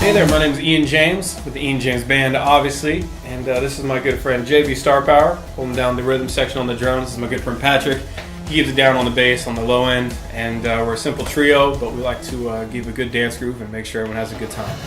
Hey there, my name is Ian James with the IanJames Band, obviously, and this is my good friend JV Star Power, holding down the rhythm section on the drums. This is my good friend Patrick. He gives it down on the bass on the low end, and we're a simple trio, but we like to give a good dance groove and make sure everyone has a good time.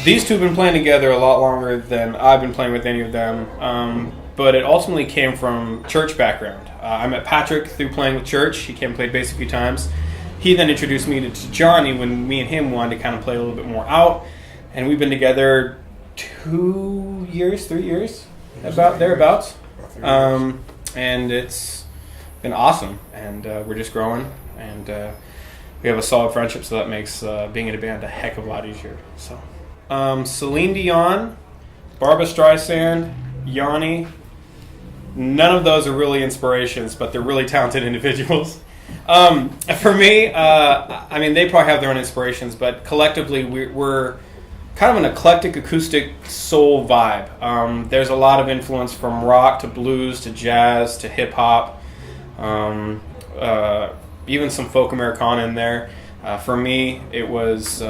These two have been playing together a lot longer than I've been playing with any of them, but it ultimately came from church background. I met Patrick through playing with church. He came and played bass a few times. He then introduced me to Johnny when me and him wanted to kind of play a little bit more out, and we've been together 2 years, 3 years, about thereabouts, and it's been awesome, and we're just growing, and we have a solid friendship, so that makes being in a band a heck of a lot easier. So. Celine Dion, Barbra Streisand, Yanni. None of those are really inspirations, but they're really talented individuals. For me, I mean, they probably have their own inspirations, but collectively we're kind of an eclectic acoustic soul vibe. There's a lot of influence from rock to blues to jazz to hip hop, even some folk Americana in there. For me, it was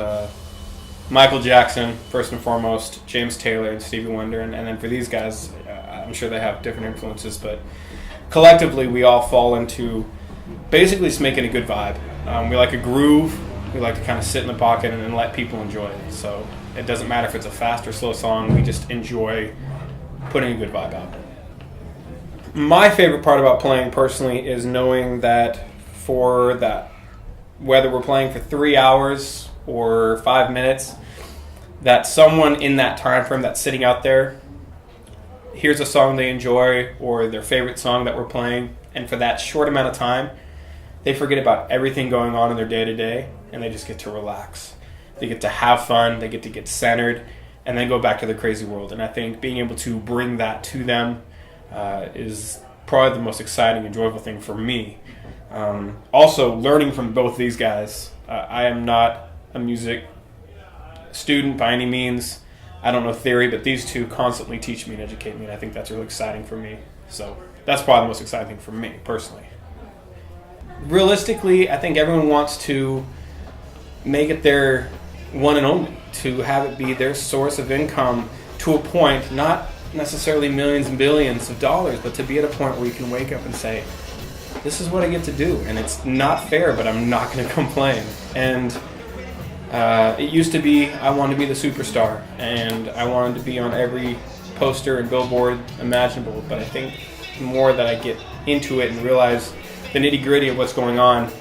Michael Jackson, first and foremost, James Taylor, and Stevie Wonder, and then for these guys, I'm sure they have different influences, but collectively we all fall into basically just making a good vibe. We like a groove, we like to kind of sit in the pocket and let people enjoy it, so it doesn't matter if it's a fast or slow song, we just enjoy putting a good vibe out. My favorite part about playing personally is knowing that for that, whether we're playing for 3 hours or 5 minutes, that someone in that time frame that's sitting out there hears a song they enjoy or their favorite song that we're playing, and for that short amount of time they forget about everything going on in their day-to-day and they just get to relax. They get to have fun, they get centered, and then go back to their crazy world. And I think being able to bring that to them is probably the most exciting and joyful thing for me. Also, learning from both these guys. I am not a music student by any means. I don't know theory, but these two constantly teach me and educate me, and I think that's really exciting for me. So that's probably the most exciting thing for me, personally. Realistically, I think everyone wants to make it their one and only, to have it be their source of income to a point, not necessarily millions and billions of dollars, but to be at a point where you can wake up and say, this is what I get to do, and it's not fair, but I'm not going to complain. And it used to be I wanted to be the superstar, and I wanted to be on every poster and billboard imaginable, but I think the more that I get into it and realize the nitty-gritty of what's going on,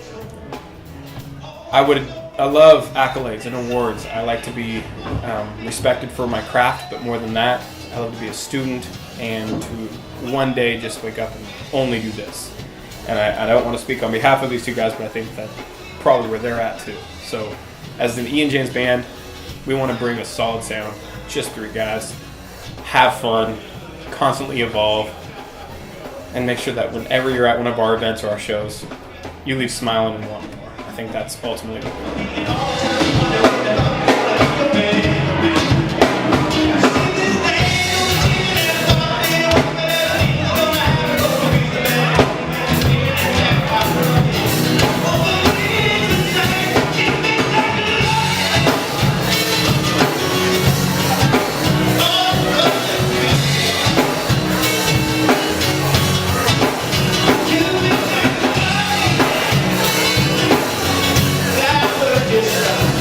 I love accolades and awards. I like to be respected for my craft, but more than that, I love to be a student and to one day just wake up and only do this. And I don't want to speak on behalf of these two guys, but I think that's probably where they're at too. So as an IanJames Band, we want to bring a solid sound, just 3 guys, have fun, constantly evolve, and make sure that whenever you're at one of our events or our shows, you leave smiling and wanting more. I think that's ultimately what we do. Yeah.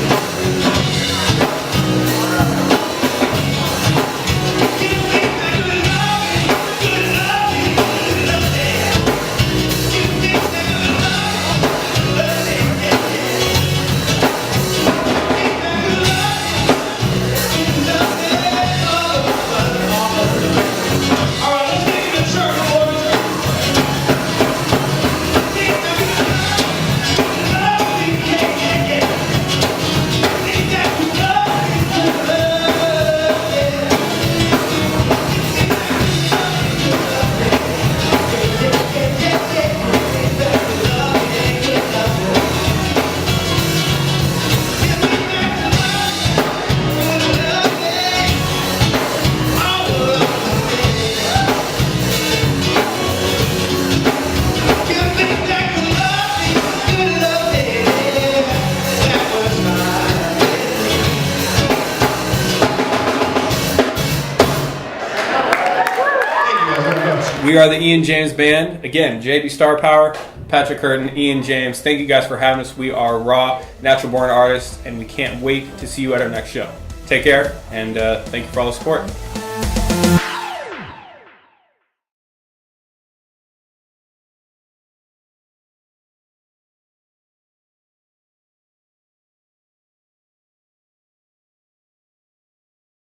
We are the IanJames Band. Again, JB Star Power, Patrick Curtin, Ian James. Thank you guys for having us. We are raw, natural-born artists, and we can't wait to see you at our next show. Take care, and thank you for all the support.